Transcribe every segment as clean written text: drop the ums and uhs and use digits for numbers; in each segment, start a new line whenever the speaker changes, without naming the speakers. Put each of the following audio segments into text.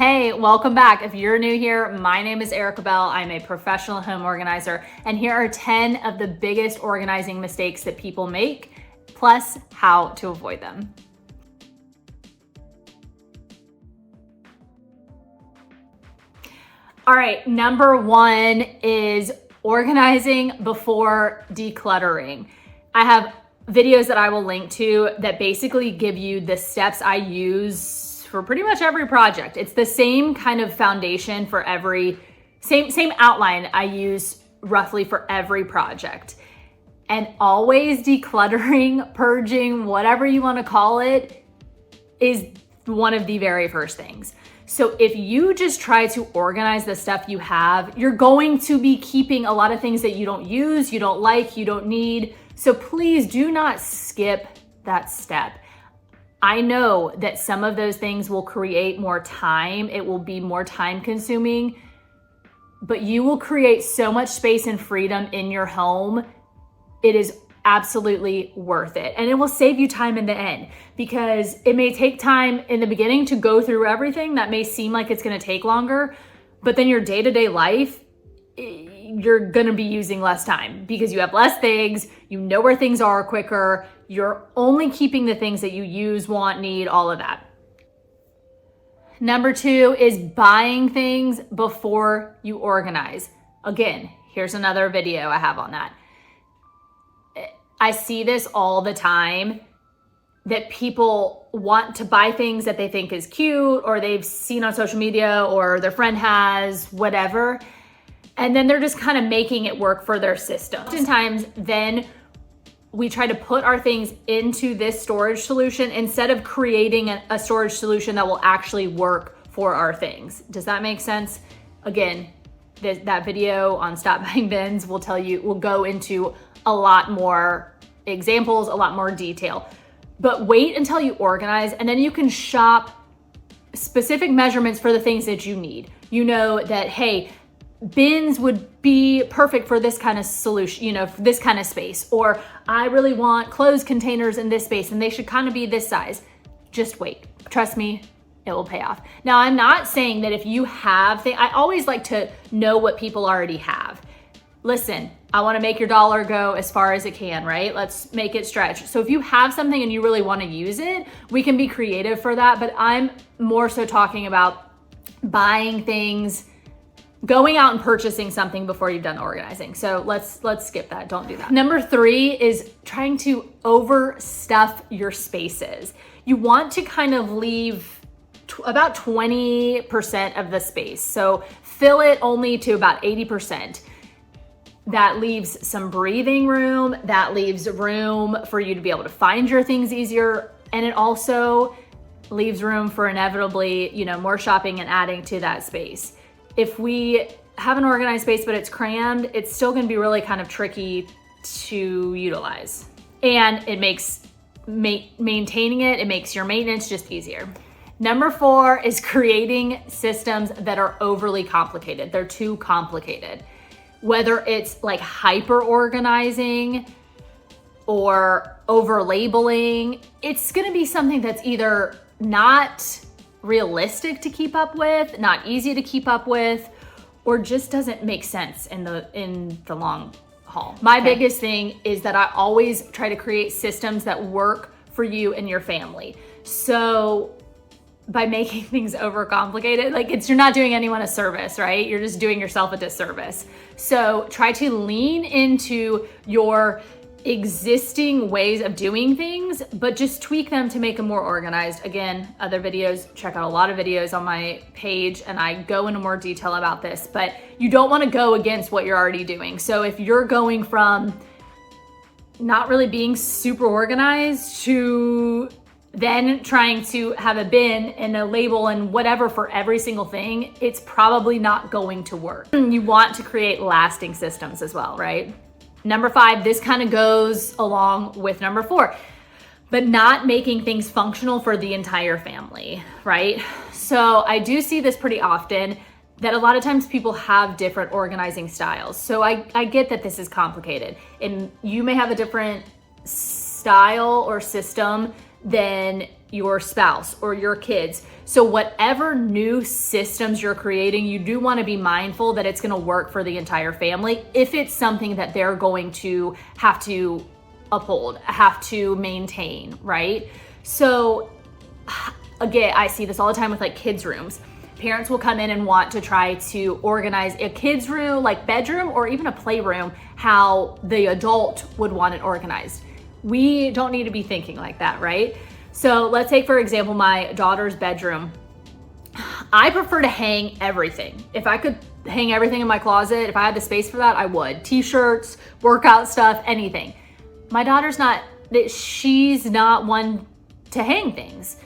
Hey, welcome back. If you're new here, my name is Erika. I'm a professional home organizer, and here are 10 of the biggest organizing mistakes that people make, plus how to avoid them. All right, number one is organizing before decluttering. I have videos that I will link to that basically give you the steps I use for pretty much every project. It's the same kind of foundation for same outline I use roughly for every project. And always decluttering, purging, whatever you want to call it, is one of the very first things. So if you just try to organize the stuff you have, you're going to be keeping a lot of things that you don't use, you don't like, you don't need. So please do not skip that step. I know that some of those things will create more time. It will be more time consuming, but you will create so much space and freedom in your home. It is absolutely worth it. And it will save you time in the end, because it may take time in the beginning to go through everything. That may seem like it's going to take longer, but then your day-to-day life, you're going to be using less time because you have less things, you know where things are quicker, you're only keeping the things that you use, want, need, all of that. Number two is buying things before you organize. Again, here's another video I have on that. I see this all the time, that people want to buy things that they think is cute or they've seen on social media or their friend has, whatever. And then they're just kind of making it work for their system. Oftentimes, then we try to put our things into this storage solution instead of creating a storage solution that will actually work for our things. Does that make sense? Again, that video on Stop Buying Bins will go into a lot more examples, a lot more detail. But wait until you organize, and then you can shop specific measurements for the things that you need. You know that, hey, bins would be perfect for this kind of solution, for this kind of space. Or I really want clothes containers in this space and they should kind of be this size. Just wait. Trust me, it will pay off. Now, I'm not saying that if you have things, I always like to know what people already have. Listen, I want to make your dollar go as far as it can, right? Let's make it stretch. So if you have something and you really want to use it, we can be creative for that. But I'm more so talking about buying things, going out and purchasing something before you've done organizing. So let's skip that. Don't do that. Number three is trying to overstuff your spaces. You want to kind of leave about 20% of the space. So fill it only to about 80%. That leaves some breathing room. That leaves room for you to be able to find your things easier. And it also leaves room for inevitably, more shopping and adding to that space. If we have an organized space, but it's crammed, it's still going to be really kind of tricky to utilize. And it makes maintaining it makes your maintenance just easier. Number four is creating systems that are overly complicated. They're too complicated. Whether it's like hyper organizing or over labeling, it's going to be something that's either not realistic to keep up with, not easy to keep up with, or just doesn't make sense in the long haul. My biggest thing is that I always try to create systems that work for you and your family. So by making things overcomplicated, you're not doing anyone a service, right? You're just doing yourself a disservice. So try to lean into your existing ways of doing things, but just tweak them to make them more organized. Again, other videos, check out a lot of videos on my page and I go into more detail about this, but you don't want to go against what you're already doing. So if you're going from not really being super organized to then trying to have a bin and a label and whatever for every single thing, it's probably not going to work. You want to create lasting systems as well, right? Number five, this kind of goes along with number four, but not making things functional for the entire family, right? So I do see this pretty often, that a lot of times people have different organizing styles. So I get that this is complicated, and you may have a different style or system than your spouse or your kids. So whatever new systems you're creating, you do want to be mindful that it's going to work for the entire family if it's something that they're going to have to uphold, have to maintain, right? So again, I see this all the time with like kids' rooms. Parents will come in and want to try to organize a kid's room, like bedroom or even a playroom, how the adult would want it organized. We don't need to be thinking like that, right? So let's take, for example, my daughter's bedroom. I prefer to hang everything. If I could hang everything in my closet, if I had the space for that, I would. T-shirts, workout stuff, anything. My daughter's she's not one to hang things,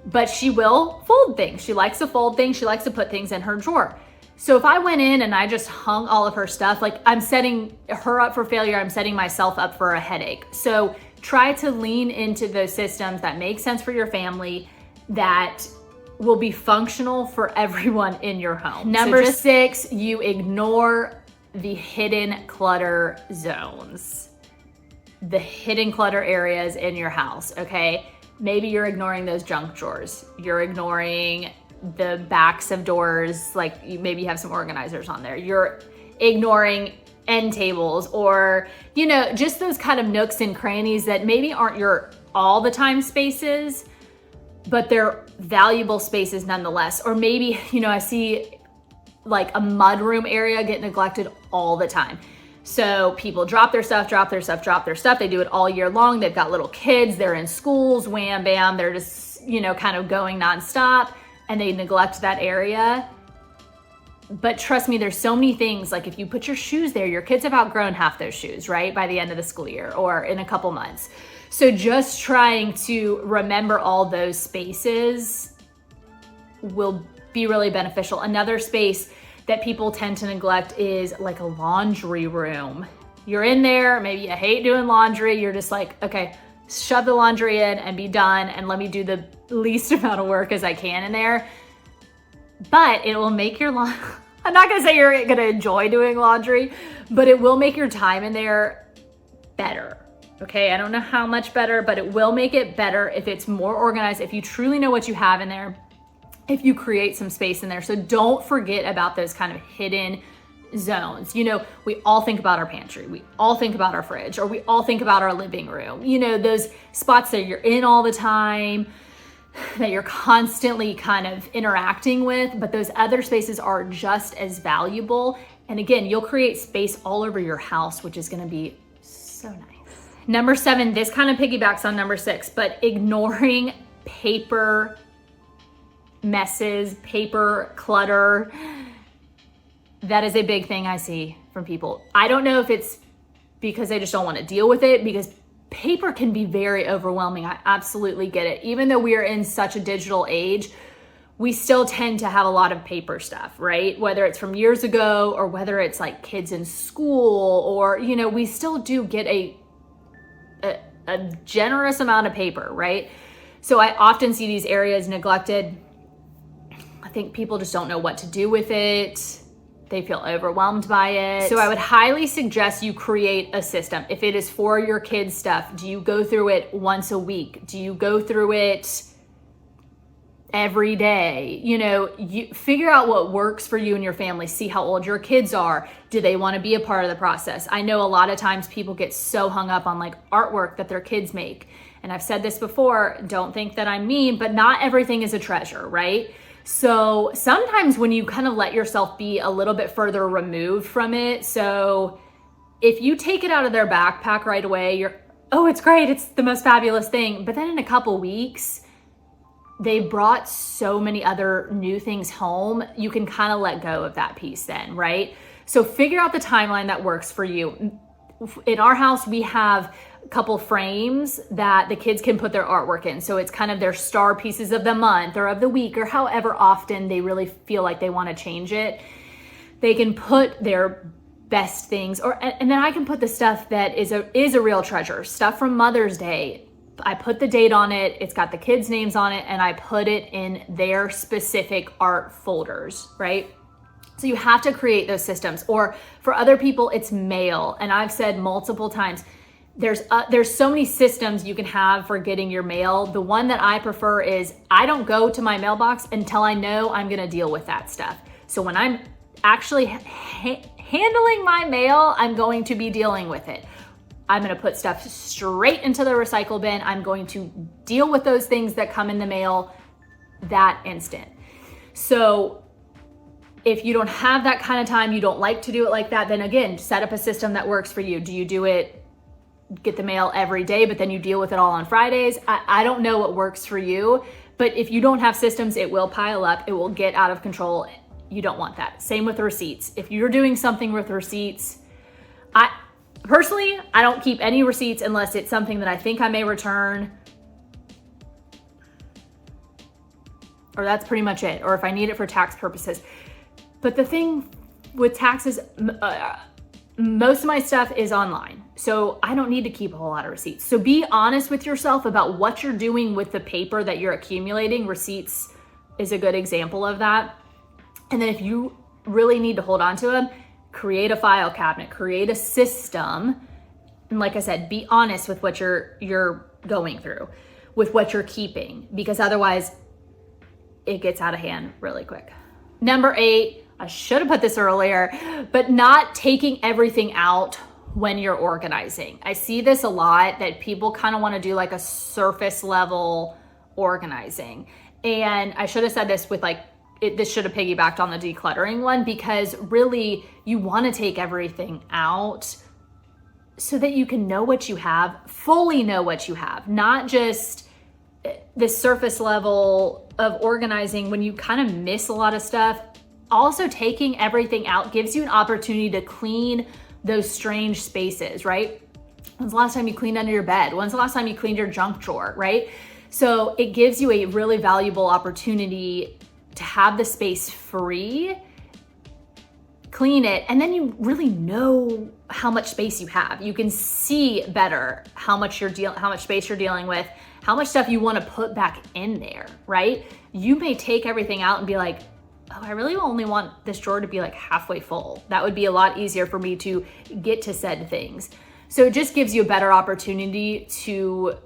but she will fold things. She likes to fold things. She likes to put things in her drawer. So if I went in and I just hung all of her stuff, like I'm setting her up for failure, I'm setting myself up for a headache. So try to lean into those systems that make sense for your family, that will be functional for everyone in your home. Number 6, you ignore the hidden clutter zones, the hidden clutter areas in your house, okay? Maybe you're ignoring those junk drawers. You're ignoring the backs of doors, like maybe you have some organizers on there. You're ignoring end tables, or, you know, just those kind of nooks and crannies that maybe aren't your all the time spaces, but they're valuable spaces nonetheless. Or maybe, you know, I see like a mudroom area get neglected all the time. So people drop their stuff. They do it all year long. They've got little kids, they're in schools, wham, bam. They're just, you know, kind of going nonstop, and they neglect that area. But trust me, there's so many things, like if you put your shoes there, your kids have outgrown half those shoes, right? By the end of the school year or in a couple months. So just trying to remember all those spaces will be really beneficial. Another space that people tend to neglect is like a laundry room. You're in there, maybe you hate doing laundry. You're just like, okay, shove the laundry in and be done, and let me do the least amount of work as I can in there. But it will make your I'm not gonna say you're gonna enjoy doing laundry, but it will make your time in there better. Okay, I don't know how much better, but it will make it better if it's more organized, if you truly know what you have in there, if you create some space in there. So don't forget about those kind of hidden zones. You know, we all think about our pantry, we all think about our fridge, or we all think about our living room. You know, those spots that you're in all the time, that you're constantly kind of interacting with, but those other spaces are just as valuable. And again, you'll create space all over your house, which is going to be so nice. Number 7, this kind of piggybacks on number 6, but ignoring paper messes, paper clutter. That is a big thing I see from people. I don't know if it's because they just don't want to deal with it, because paper can be very overwhelming. I absolutely get it. Even though we are in such a digital age, we still tend to have a lot of paper stuff, right? Whether it's from years ago or whether it's like kids in school, or, you know, we still do get a generous amount of paper, right? So I often see these areas neglected. I think people just don't know what to do with it. They feel overwhelmed by it. So I would highly suggest you create a system. If it is for your kids' stuff, do you go through it once a week? Do you go through it every day? You know, you figure out what works for you and your family. See how old your kids are. Do they want to be a part of the process? I know a lot of times people get so hung up on like artwork that their kids make. And I've said this before, don't think that I'm mean, but not everything is a treasure, right? So sometimes when you kind of let yourself be a little bit further removed from it, so if you take it out of their backpack right away, you're, oh, it's great, it's the most fabulous thing. But then in a couple weeks, they brought so many other new things home, you can kind of let go of that piece then, right? So figure out the timeline that works for you. In our house, we have a couple frames that the kids can put their artwork in. So it's kind of their star pieces of the month or of the week, or however often they really feel like they want to change it. They can put their best things, and then I can put the stuff that is a real treasure, stuff from Mother's Day. I put the date on it, it's got the kids' names on it, and I put it in their specific art folders, right? So you have to create those systems. Or for other people, it's mail. And I've said multiple times, there's so many systems you can have for getting your mail. The one that I prefer is I don't go to my mailbox until I know I'm gonna deal with that stuff. So when I'm actually handling my mail, I'm going to be dealing with it. I'm gonna put stuff straight into the recycle bin. I'm going to deal with those things that come in the mail that instant. So if you don't have that kind of time, you don't like to do it like that, then again, set up a system that works for you. Do you do it, get the mail every day, but then you deal with it all on Fridays? I don't know what works for you, but if you don't have systems, it will pile up. It will get out of control. You don't want that. Same with receipts. If you're doing something with receipts, personally, I don't keep any receipts unless it's something that I think I may return, or that's pretty much it, or if I need it for tax purposes. But the thing with taxes, most of my stuff is online, so I don't need to keep a whole lot of receipts. So be honest with yourself about what you're doing with the paper that you're accumulating. Receipts is a good example of that. And then if you really need to hold on to them, create a file cabinet, create a system. And like I said, be honest with what you're going through, with what you're keeping, because otherwise it gets out of hand really quick. Number 8, I should have put this earlier, but not taking everything out when you're organizing. I see this a lot, that people kind of want to do like a surface level organizing. And I should have said this with this should have piggybacked on the decluttering one, because really you want to take everything out so that you can know what you have, fully know what you have, not just this surface level of organizing when you kind of miss a lot of stuff. Also, taking everything out gives you an opportunity to clean those strange spaces, right? When's the last time you cleaned under your bed? When's the last time you cleaned your junk drawer, right? So it gives you a really valuable opportunity to have the space free, clean it, and then you really know how much space you have. You can see better how much space you're dealing with, how much stuff you want to put back in there, right? You may take everything out and be like, oh, I really only want this drawer to be like halfway full. That would be a lot easier for me to get to said things. So it just gives you a better opportunity to,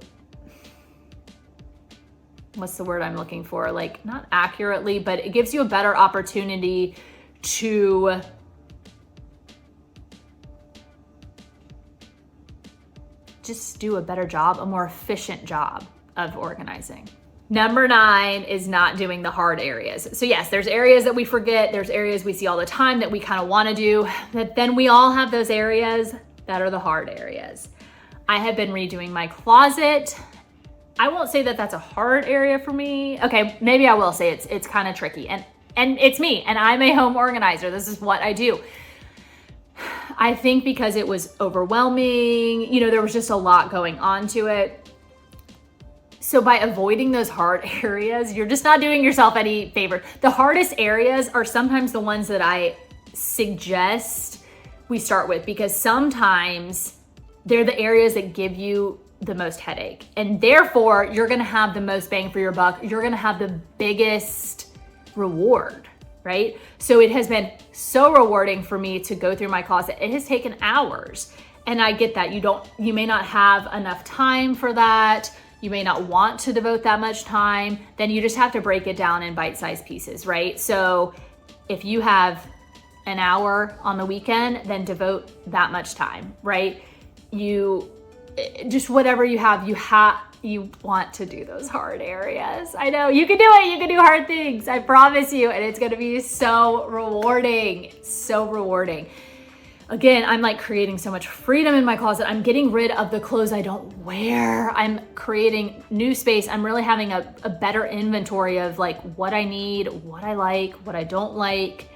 what's the word I'm looking for? Like, not accurately, but it gives you a better opportunity to just do a better job, a more efficient job of organizing. Number 9 is not doing the hard areas. So yes, there's areas that we forget. There's areas we see all the time that we kind of want to do, but then we all have those areas that are the hard areas. I have been redoing my closet. I won't say that that's a hard area for me. Okay, maybe I will say it's kind of tricky, and it's me, and I'm a home organizer. This is what I do. I think because it was overwhelming, there was just a lot going on to it. So by avoiding those hard areas, you're just not doing yourself any favor. The hardest areas are sometimes the ones that I suggest we start with, because sometimes they're the areas that give you the most headache, and therefore you're gonna have the most bang for your buck. You're gonna have the biggest reward, right? So it has been so rewarding for me to go through my closet. It has taken hours, and I get that. You may not have enough time for that. You may not want to devote that much time. Then you just have to break it down in bite-sized pieces, right? So if you have an hour on the weekend, then devote that much time, right? Just whatever you have, you want to do those hard areas. I know you can do it. You can do hard things. I promise you. And it's going to be so rewarding. So rewarding. Again, I'm like creating so much freedom in my closet. I'm getting rid of the clothes I don't wear. I'm creating new space. I'm really having a better inventory of like what I need, what I like, what I don't like.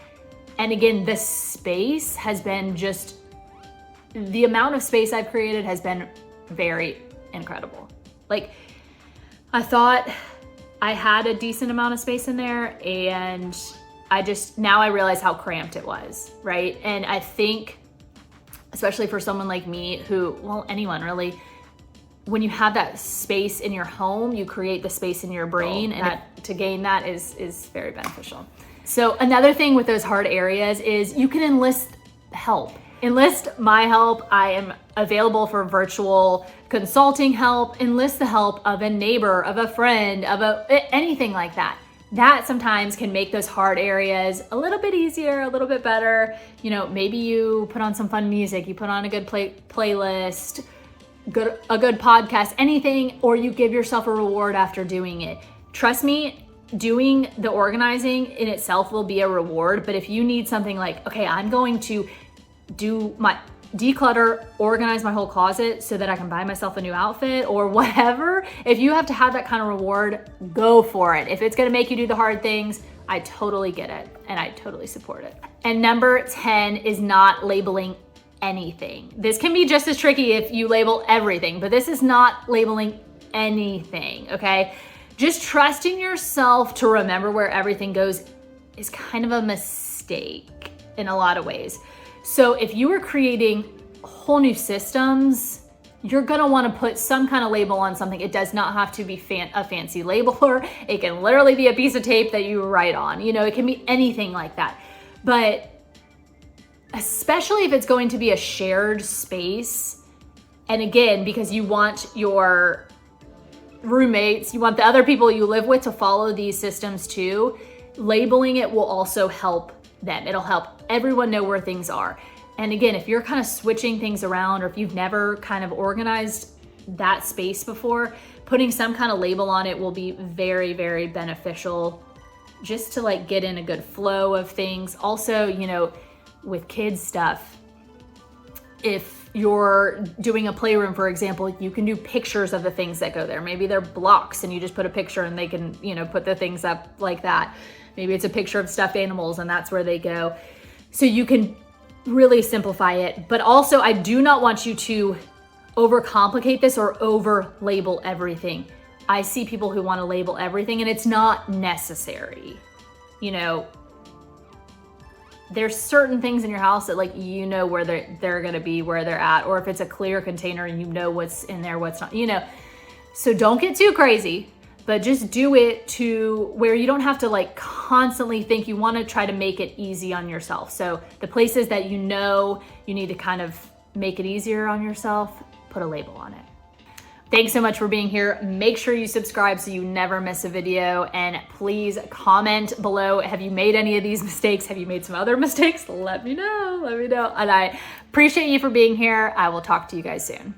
And again, this space has been the amount of space I've created has been very incredible. Like, I thought I had a decent amount of space in there, and now I realize how cramped it was, right? And I think, especially for someone like me anyone really, when you have that space in your home, you create the space in your brain, and to gain that is very beneficial. So another thing with those hard areas is you can enlist help. Enlist my help. I am available for virtual consulting help. Enlist the help of a neighbor, of a friend, anything like that. That sometimes can make those hard areas a little bit easier, a little bit better. You know, maybe you put on some fun music, you put on a good playlist, a good podcast, anything, or you give yourself a reward after doing it. Trust me, doing the organizing in itself will be a reward, but if you need something like, okay, I'm going to do my declutter, organize my whole closet so that I can buy myself a new outfit or whatever, if you have to have that kind of reward, go for it. If it's gonna make you do the hard things, I totally get it and I totally support it. And number 10 is not labeling anything. This can be just as tricky if you label everything, but this is not labeling anything, okay? Just trusting yourself to remember where everything goes is kind of a mistake in a lot of ways. So if you are creating whole new systems, you're gonna wanna put some kind of label on something. It does not have to be a fancy labeler. It can literally be a piece of tape that you write on. You know, it can be anything like that. But especially if it's going to be a shared space, and again, because you want your roommates, you want the other people you live with to follow these systems too, labeling it will also help them. It'll help everyone know where things are. And again, if you're kind of switching things around, or if you've never kind of organized that space before, putting some kind of label on it will be very, very beneficial just to like get in a good flow of things. Also, you know, with kids stuff, if you're doing a playroom, for example, you can do pictures of the things that go there. Maybe they're blocks and you just put a picture and they can, you know, put the things up like that. Maybe it's a picture of stuffed animals and that's where they go. So you can really simplify it. But also, I do not want you to overcomplicate this or over label everything. I see people who want to label everything and it's not necessary. You know, there's certain things in your house that like, you know, where they're going to be, where they're at, or if it's a clear container and you know what's in there, what's not, you know. So don't get too crazy, but just do it to where you don't have to like constantly think. You want to try to make it easy on yourself. So the places that you know you need to kind of make it easier on yourself, put a label on it. Thanks so much for being here. Make sure you subscribe so you never miss a video, and please comment below. Have you made any of these mistakes? Have you made some other mistakes? Let me know, and I appreciate you for being here. I will talk to you guys soon.